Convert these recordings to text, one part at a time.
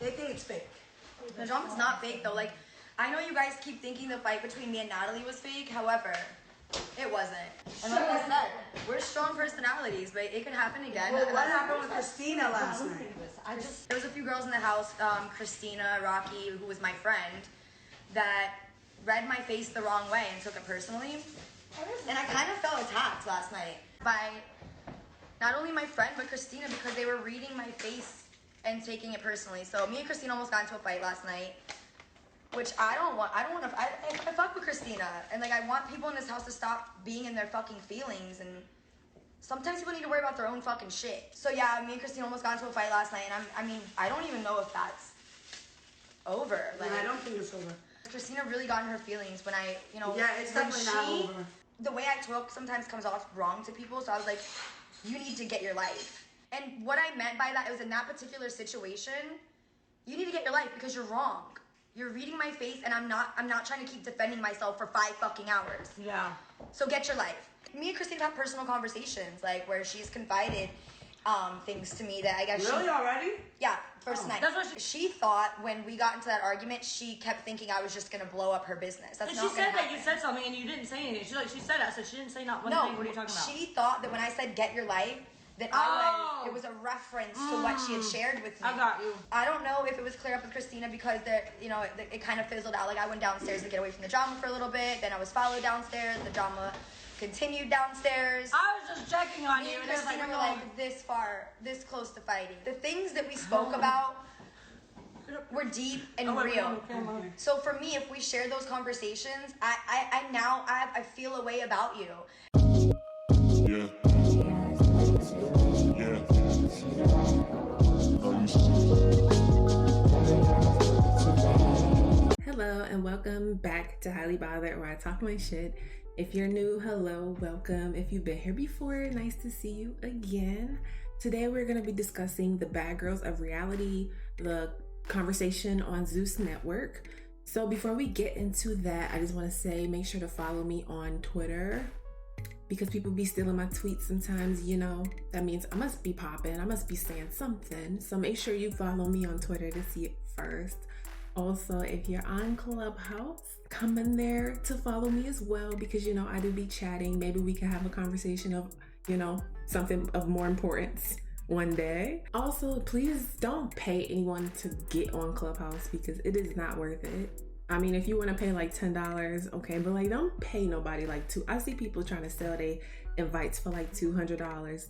They think it's fake. The drama's not fake though. Like, I know you guys keep thinking the fight between me and Natalie was fake. However, it wasn't. And like I said, we're strong personalities, but it could happen again. Well, what happened with Christina last night? There was a few girls in the house, Christina, Rocky, who was my friend, that read my face the wrong way and took it personally. And I kind of felt attacked last night by not only my friend, but Christina, because they were reading my face and taking it personally. So me and Christina almost got into a fight last night, which I don't want to, I fuck with Christina. And like, I want people in this house to stop being in their fucking feelings. And sometimes people need to worry about their own fucking shit. So yeah, me and Christina almost got into a fight last night. And I don't even know if that's over. Like, I don't think it's over. Christina really got in her feelings when I, Yeah, it's definitely not over. The way I talk sometimes comes off wrong to people, so I was like, you need to get your life. And what I meant by that, it was in that particular situation, you need to get your life because you're wrong. You're reading my face and I'm not trying to keep defending myself for 5 fucking hours. Yeah. So get your life. Me and Christina have personal conversations, like where she's confided things to me that I guess Really already? Yeah, first night. That's what she thought when we got into that argument. She kept thinking I was just gonna blow up her business. That's not she said that you said something and you didn't say anything. She said that, so she didn't say not one thing. What are you talking about? She thought that when I said get your life, that it was a reference to what she had shared with me. I got you. I don't know if it was clear up with Christina because it kind of fizzled out. Like I went downstairs to get away from the drama for a little bit, then I was followed downstairs. The drama continued downstairs. I was just checking on you, And Christina were like this close to fighting. The things that we spoke about were deep and real. So for me, if we share those conversations, I feel a way about you. Yeah. Hello and welcome back to Highly Bothered, where I talk my shit. If you're new, hello, welcome. If you've been here before, nice to see you again. Today we're going to be discussing the Bad Girls of Reality, the conversation on Zeus Network. So before we get into that, I just want to say make sure to follow me on Twitter, because people be stealing my tweets sometimes, that means I must be popping, I must be saying something. So make sure you follow me on Twitter to see it first. Also, if you're on Clubhouse, come in there to follow me as well, because I do be chatting. Maybe we can have a conversation of, something of more importance one day. Also, please don't pay anyone to get on Clubhouse because it is not worth it. I mean, if you want to pay like $10, okay, but don't pay nobody like I see people trying to sell their invites for like $200.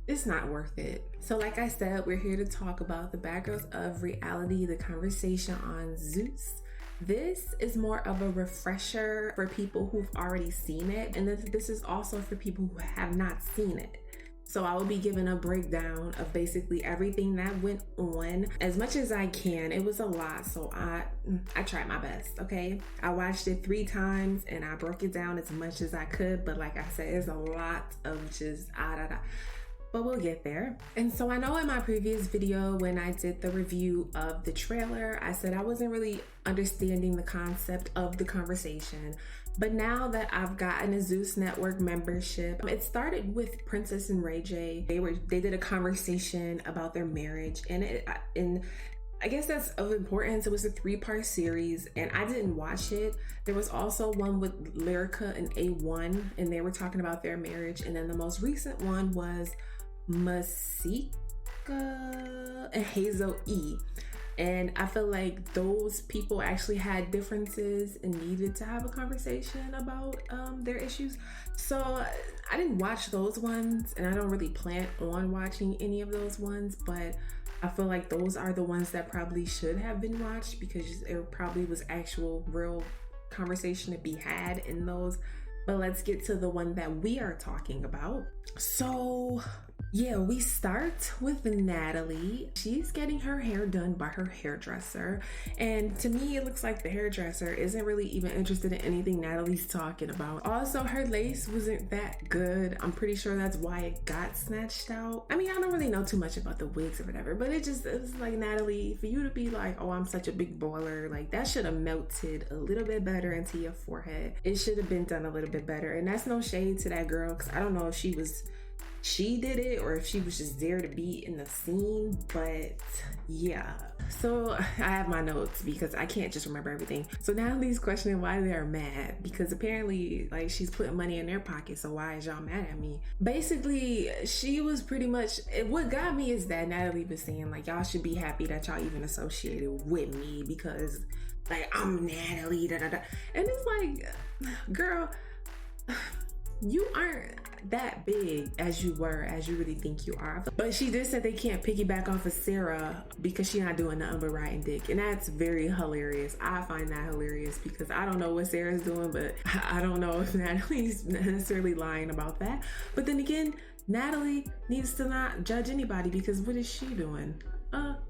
It's not worth it. So like I said, we're here to talk about the Bad Girls of Reality, the conversation on Zeus. This is more of a refresher for people who've already seen it, and this is also for people who have not seen it. So I will be giving a breakdown of basically everything that went on as much as I can. It was a lot, so I tried my best, okay? I watched it 3 times and I broke it down as much as I could, but like I said, it's a lot of just but we'll get there. And so I know in my previous video when I did the review of the trailer, I said I wasn't really understanding the concept of the conversation. But now that I've gotten a Zeus Network membership, it started with Princess and Ray J. They did a conversation about their marriage, and I guess that's of importance. It was a 3-part series, and I didn't watch it. There was also one with Lyrica and A1, and they were talking about their marriage. And then the most recent one was Masika and Hazel E. And I feel like those people actually had differences and needed to have a conversation about their issues. So I didn't watch those ones, and I don't really plan on watching any of those ones, but I feel like those are the ones that probably should have been watched, because there probably was actual real conversation to be had in those. But let's get to the one that we are talking about. So yeah, we start with Natalie. She's getting her hair done by her hairdresser. And to me, it looks like the hairdresser isn't really even interested in anything Natalie's talking about. Also, her lace wasn't that good. I'm pretty sure that's why it got snatched out. I mean, I don't really know too much about the wigs or whatever, but it was like, Natalie, for you to be like, oh, I'm such a big baller, like that should have melted a little bit better into your forehead. It should have been done a little bit better. And that's no shade to that girl, because I don't know if she she did it or if she was just there to be in the scene, but yeah. So I have my notes because I can't just remember everything. So Natalie's questioning why they are mad because apparently like she's putting money in their pocket, so why is y'all mad at me? Basically, she was pretty much, what got me is that Natalie was saying like y'all should be happy that y'all even associated with me because like I'm Natalie, da da da. And it's like, girl, you aren't that big as you were, as you really think you are. But she did say they can't piggyback off of Sarah because she's not doing nothing but riding dick, and that's very hilarious. I find that hilarious because I don't know what Sarah's doing, but I don't know if Natalie's necessarily lying about that. But then again, Natalie needs to not judge anybody because what is she doing?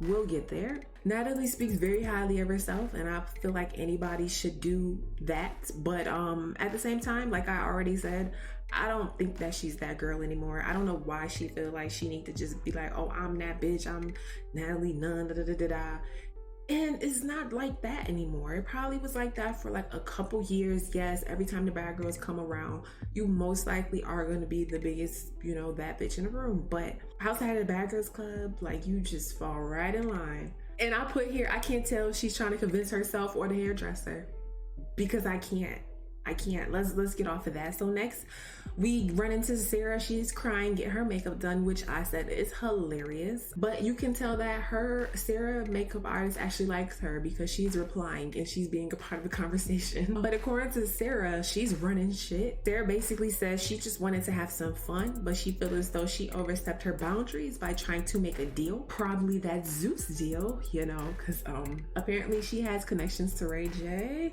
We'll get there. Natalie speaks very highly of herself, and I feel like anybody should do that. But at the same time, like I already said, I don't think that she's that girl anymore. I don't know why she feel like she need to just be like, oh, I'm that bitch, I'm Natalie Nunn, da da da da da. And it's not like that anymore. It probably was like that for like a couple years. Yes, every time the bad girls come around, you most likely are going to be the biggest, you know, that bitch in the room. But outside of the bad girls club, like you just fall right in line. And I put here, I can't tell if she's trying to convince herself or the hairdresser because I can't. Let's get off of that. So next we run into Sarah. She's crying, get her makeup done, which I said is hilarious. But you can tell that Sarah makeup artist actually likes her because she's replying and she's being a part of the conversation. But according to Sarah, she's running shit. Sarah basically says she just wanted to have some fun, but she feels as though she overstepped her boundaries by trying to make a deal. Probably that Zeus deal, you know, because apparently she has connections to Ray J.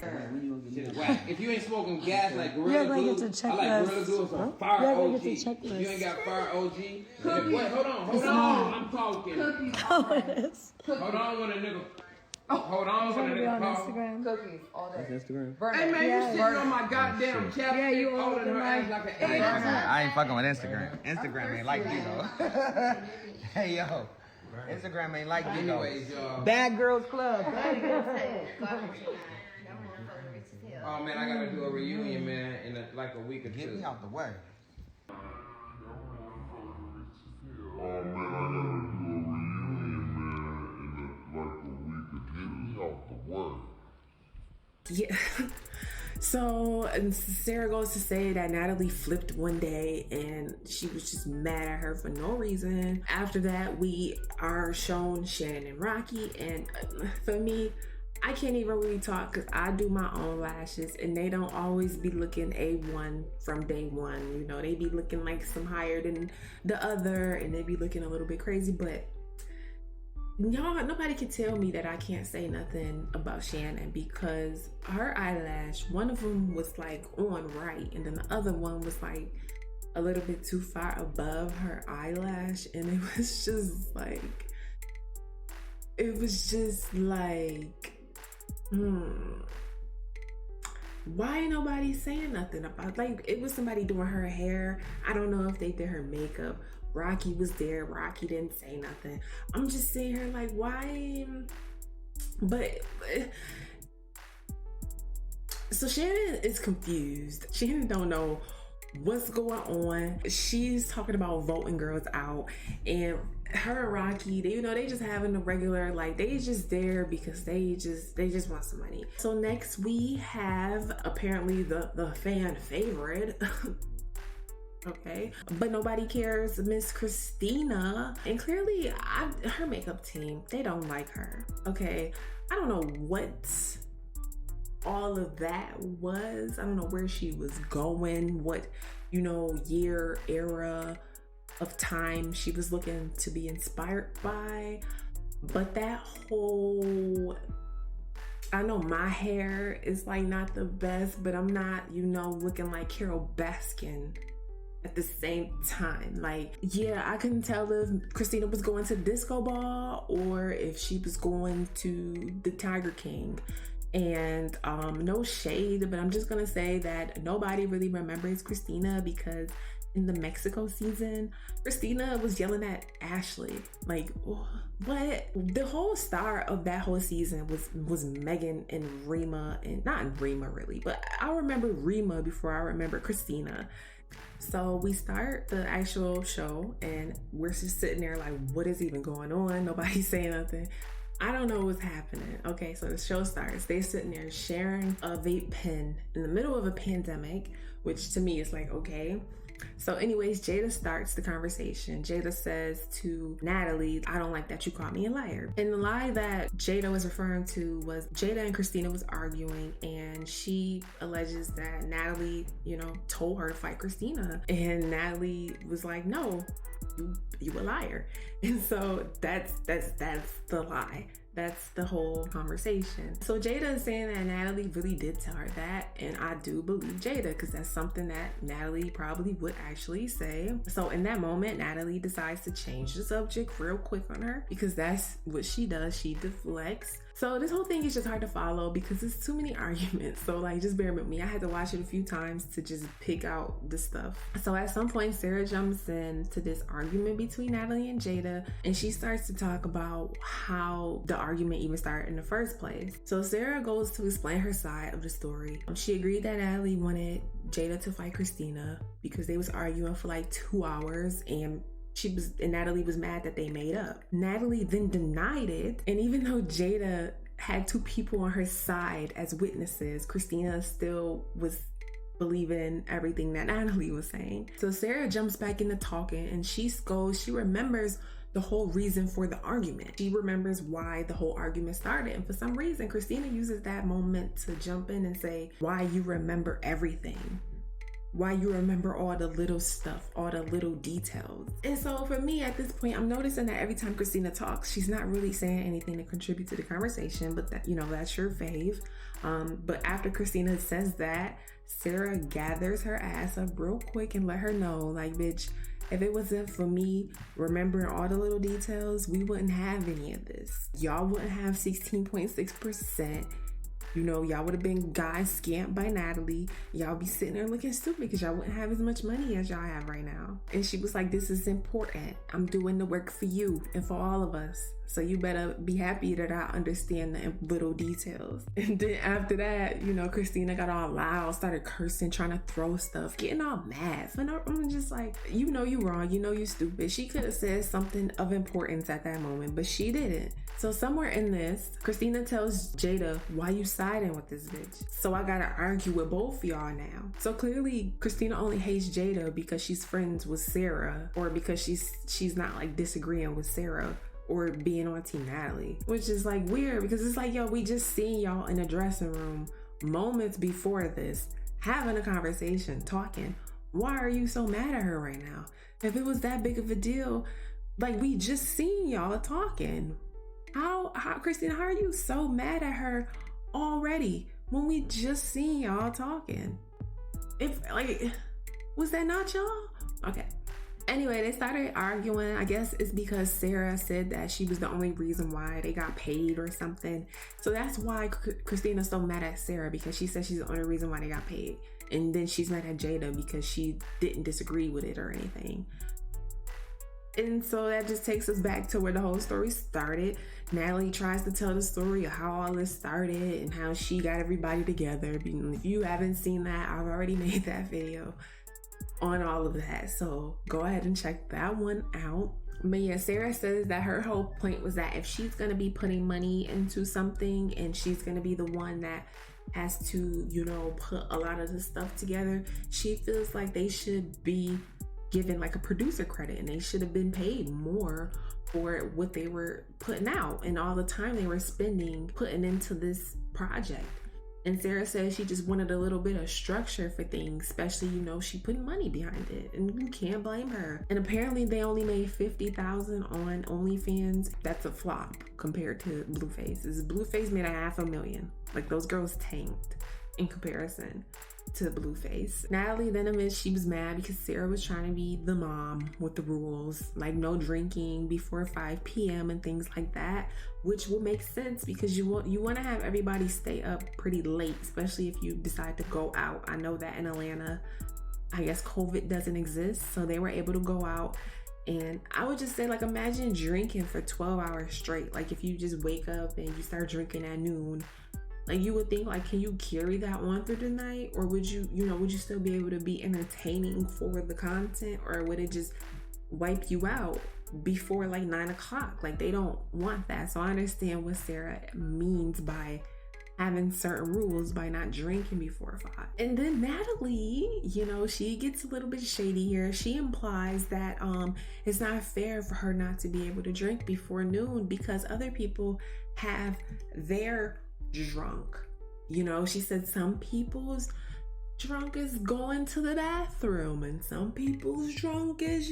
If you ain't smoking gas like Gorilla gotta Glue, get the I like Gorilla Glue or some Fire gotta OG. get the If checklist. you ain't got Fire OG, wait, hold on, I'm talking. Oh, it is. Hold on when a nigga. Hold on when a nigga call. Cookies all day. Instagram. Hey man, you sitting on my goddamn chapstick, Yeah, you holding her ass like an egg. I ain't fucking with Instagram. Instagram ain't like you though. Hey yo, Instagram ain't like you though. Anyways, y'all. Bad Girls Club. Oh man, I gotta do a reunion, man, in like a week or Get two. me out the way. Oh man, I gotta do a reunion, man, in like a week or get me out the way. Yeah. So and Sarah goes to say that Natalie flipped one day and she was just mad at her for no reason. After that, we are shown Shannon and Rocky, and for me, I can't even really talk because I do my own lashes and they don't always be looking A1 from day one. You know, they be looking like some higher than the other and they be looking a little bit crazy, but y'all, nobody can tell me that I can't say nothing about Shannon because her eyelash, one of them was like on right and then the other one was like a little bit too far above her eyelash, and it was just like why ain't nobody saying nothing about, like, it was somebody doing her hair. I don't know if they did her makeup. Rocky was there. Rocky didn't say nothing. I'm just sitting here like, why? But so Shannon is confused. Shannon don't know what's going on. She's talking about voting girls out, and her and Rocky, they just having a regular, like, they just there because they just want some money. So next we have apparently the fan favorite. Okay, but nobody cares, Miss Christina, and clearly her makeup team, they don't like her. Okay, I don't know what all of that was. I don't know where she was going, what, year, era of time she was looking to be inspired by. But that whole, I know my hair is like not the best, but I'm not, looking like Carol Baskin at the same time. Like, yeah, I couldn't tell if Christina was going to disco ball or if she was going to the Tiger King. And no shade, but I'm just gonna say that nobody really remembers Christina because in the Mexico season, Christina was yelling at Ashley. Like, what? The whole star of that whole season was Megan and Rima, and not Rima really, but I remember Rima before I remember Christina. So we start the actual show and we're just sitting there like, what is even going on? Nobody's saying nothing. I don't know what's happening. Okay, so the show starts. They're sitting there sharing a vape pen in the middle of a pandemic, which to me is like, okay. So anyways, Jada starts the conversation. Jada says to Natalie, I don't like that you called me a liar. And the lie that Jada was referring to was Jada and Christina was arguing and she alleges that Natalie, told her to fight Christina. And Natalie was like, no, you a liar. And so that's the lie. That's the whole conversation. So Jada is saying that Natalie really did tell her that, and I do believe Jada because that's something that Natalie probably would actually say. So in that moment, Natalie decides to change the subject real quick on her because that's what she does. She deflects. So this whole thing is just hard to follow because it's too many arguments. So like, just bear with me. I had to watch it a few times to just pick out the stuff. So at some point, Sarah jumps into this argument between Natalie and Jada, and she starts to talk about how the argument even started in the first place. So Sarah goes to explain her side of the story. She agreed that Natalie wanted Jada to fight Christina because they was arguing for like 2 hours and Natalie was mad that they made up. Natalie then denied it, and even though Jada had 2 people on her side as witnesses, Christina still was believing everything that Natalie was saying. So Sarah jumps back into talking and she remembers the whole reason for the argument. She remembers why the whole argument started, and for some reason Christina uses that moment to jump in and say, why you remember everything. Why you remember all the little stuff, all the little details. And so for me at this point, I'm noticing that every time Christina talks, she's not really saying anything to contribute to the conversation, but that, that's your fave. But after Christina says that, Sarah gathers her ass up real quick and let her know, like, bitch, if it wasn't for me remembering all the little details, we wouldn't have any of this. Y'all wouldn't have 16.6%. Y'all would have been guys scamped by Natalie. Y'all be sitting there looking stupid because y'all wouldn't have as much money as y'all have right now. And she was like, this is important. I'm doing the work for you and for all of us. So you better be happy that I understand the little details. And then after that, Christina got all loud, started cursing, trying to throw stuff, getting all mad. So I'm just like, you wrong, you stupid. She could have said something of importance at that moment, but she didn't. So somewhere in this, Christina tells Jada, why you siding with this bitch? So I gotta argue with both y'all now. So clearly Christina only hates Jada because she's friends with Sarah, or because she's not like disagreeing with Sarah or being on Team Natalie, which is like weird because it's like, yo, we just seen y'all in the dressing room moments before this, having a conversation, talking. Why are you so mad at her right now? If it was that big of a deal, like we just seen y'all talking. How Christina, how are you so mad at her already when we just seen y'all talking? Was that not y'all? Okay. Anyway, they started arguing. I guess it's because Sarah said that she was the only reason why they got paid or something. So that's why Christina's so mad at Sarah, because she said she's the only reason why they got paid. And then she's mad at Jada because she didn't disagree with it or anything. And so that just takes us back to where the whole story started. Natalie tries to tell the story of how all this started and how she got everybody together. If you haven't seen that, I've already made that video on all of that. So go ahead and check that one out. But yeah, Sarah says that her whole point was that if she's going to be putting money into something and she's going to be the one that has to, put a lot of the stuff together, she feels like they should be given like a producer credit and they should have been paid more for what they were putting out and all the time they were spending putting into this project. And Sarah says she just wanted a little bit of structure for things, especially, she put money behind it and you can't blame her. And apparently they only made $50,000 on OnlyFans. That's a flop compared to Blueface. Blueface made $500,000. Like those girls tanked in comparison to Blueface. Natalie then admits she was mad because Sarah was trying to be the mom with the rules, like no drinking before 5 p.m. and things like that, which will make sense because you want to have everybody stay up pretty late, especially if you decide to go out. I know that in Atlanta, I guess COVID doesn't exist, so they were able to go out. And I would just say, like, imagine drinking for 12 hours straight. Like if you just wake up and you start drinking at noon, Like, you would think, like, can you carry that on through the night? Or would you, would you still be able to be entertaining for the content? Or would it just wipe you out before like 9 o'clock? Like, they don't want that. So I understand what Sarah means by having certain rules, by not drinking before 5. And then Natalie, she gets a little bit shady here. She implies that it's not fair for her not to be able to drink before noon because other people have their drunk. She said some people's drunk is going to the bathroom, and some people's drunk is,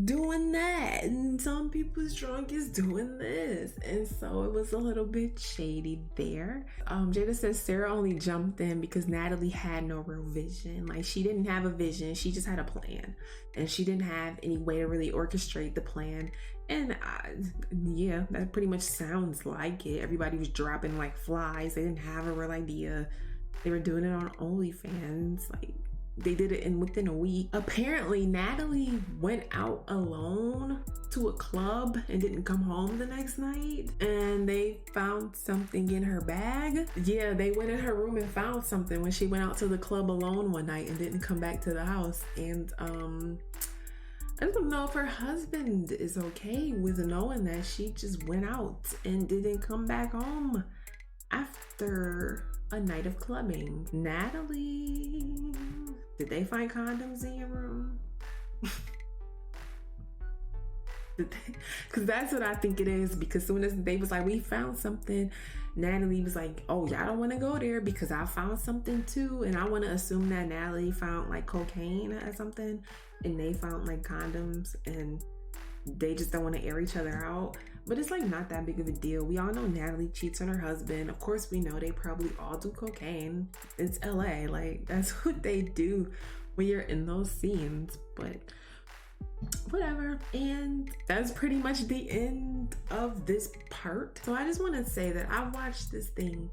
doing that, and some people's drunk is doing this. And so it was a little bit shady there. Jada says Sarah only jumped in because Natalie had no real vision. Like, she didn't have a vision, she just had a plan, and she didn't have any way to really orchestrate the plan. And yeah, that pretty much sounds like it. Everybody was dropping like flies. They didn't have a real idea. They were doing it on OnlyFans. Like, they did it within a week. Apparently, Natalie went out alone to a club and didn't come home the next night. And they found something in her bag. Yeah, they went in her room and found something when she went out to the club alone one night and didn't come back to the house. And I don't know if her husband is okay with knowing that she just went out and didn't come back home after a night of clubbing. Natalie, did they find condoms in your room? Because that's what I think it is. Because soon as they was like, we found something, Natalie was like, oh, y'all don't want to go there because I found something too. And I want to assume that Natalie found like cocaine or something, and they found like condoms, and they just don't want to air each other out. But it's like not that big of a deal. We all know Natalie cheats on her husband. Of course, we know they probably all do cocaine. It's LA. Like, that's what they do when you're in those scenes. But whatever. And that's pretty much the end of this part. So I just want to say that I watched this thing.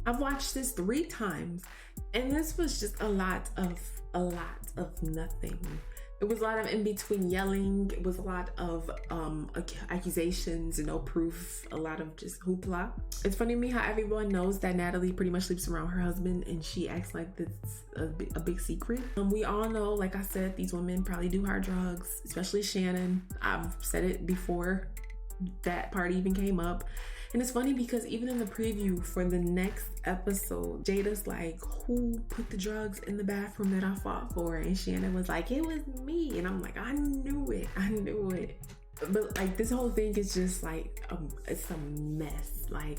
I've watched this 3 times, and this was just a lot of nothing. It was a lot of in between yelling. It was a lot of accusations, no proof, a lot of just hoopla. It's funny to me how everyone knows that Natalie pretty much sleeps around her husband, and she acts like it's a big secret. We all know, like I said, these women probably do hard drugs, especially Shannon. I've said it before that part even came up. And it's funny because even in the preview for the next episode, Jada's like, who put the drugs in the bathroom that I fought for? And Shannon was like, it was me. And I'm like, I knew it. But like, this whole thing is just like, it's a mess. Like,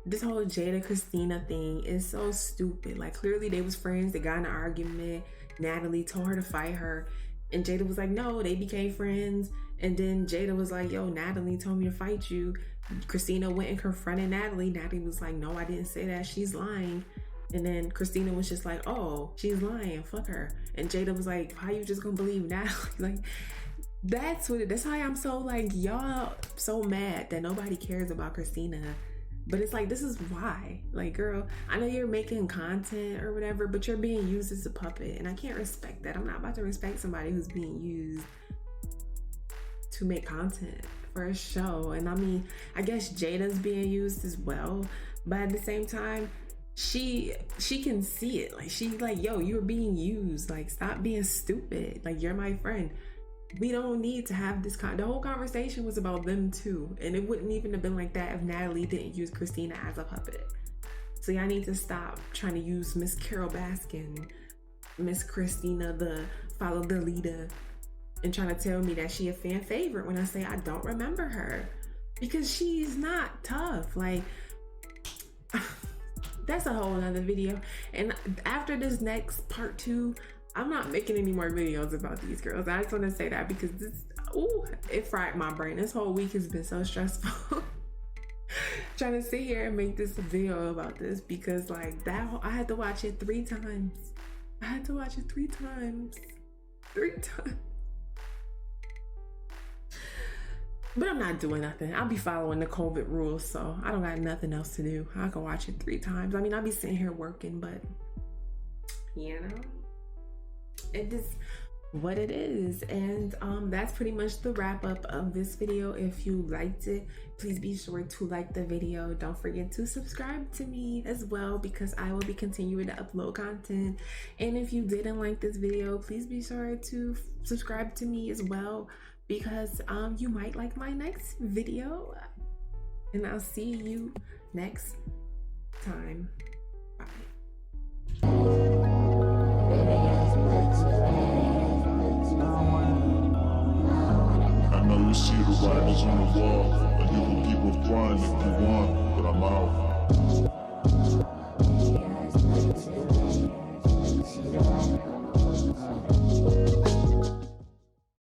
this whole Jada Christina thing is so stupid. Like, clearly they was friends. They got in an argument. Natalie told her to fight her. And Jada was like, no, they became friends. And then Jada was like, yo, Natalie told me to fight you. Christina went and confronted Natalie. Natalie was like, no, I didn't say that. She's lying. And then Christina was just like, oh, she's lying. Fuck her. And Jada was like, how you just gonna believe Natalie? Like, that's why I'm so like, y'all so mad that nobody cares about Christina. But it's like, this is why. Like, girl, I know you're making content or whatever, but you're being used as a puppet. And I can't respect that. I'm not about to respect somebody who's being used to make content for a show. And I mean, I guess Jada's being used as well, but at the same time, she can see it. Like, she's like, yo, you're being used. Like, stop being stupid. Like, you're my friend. We don't need to have this the whole conversation was about them too, and it wouldn't even have been like that if Natalie didn't use Christina as a puppet. So y'all need to stop trying to use Miss Carol Baskin, Miss Christina, the follow the leader, and trying to tell me that she a fan favorite when I say I don't remember her, because she's not tough. Like, that's a whole nother video. And after this next part 2, I'm not making any more videos about these girls. I just want to say that because it fried my brain. This whole week has been so stressful. Trying to sit here and make this video about this, because like that, I had to watch it 3 times. I had to watch it 3 times. 3 times. But I'm not doing nothing. I'll be following the COVID rules, so I don't got nothing else to do. I can watch it 3 times. I mean, I'll be sitting here working, but you know, it just what it is. And that's pretty much the wrap up of this video. If you liked it, please be sure to like the video. Don't forget to subscribe to me as well, because I will be continuing to upload content. And if you didn't like this video, please be sure to subscribe to me as well, because you might like my next video. And I'll see you next time. Bye. I know you see the writings on the wall, and you can keep on flying if you want, but I'm out.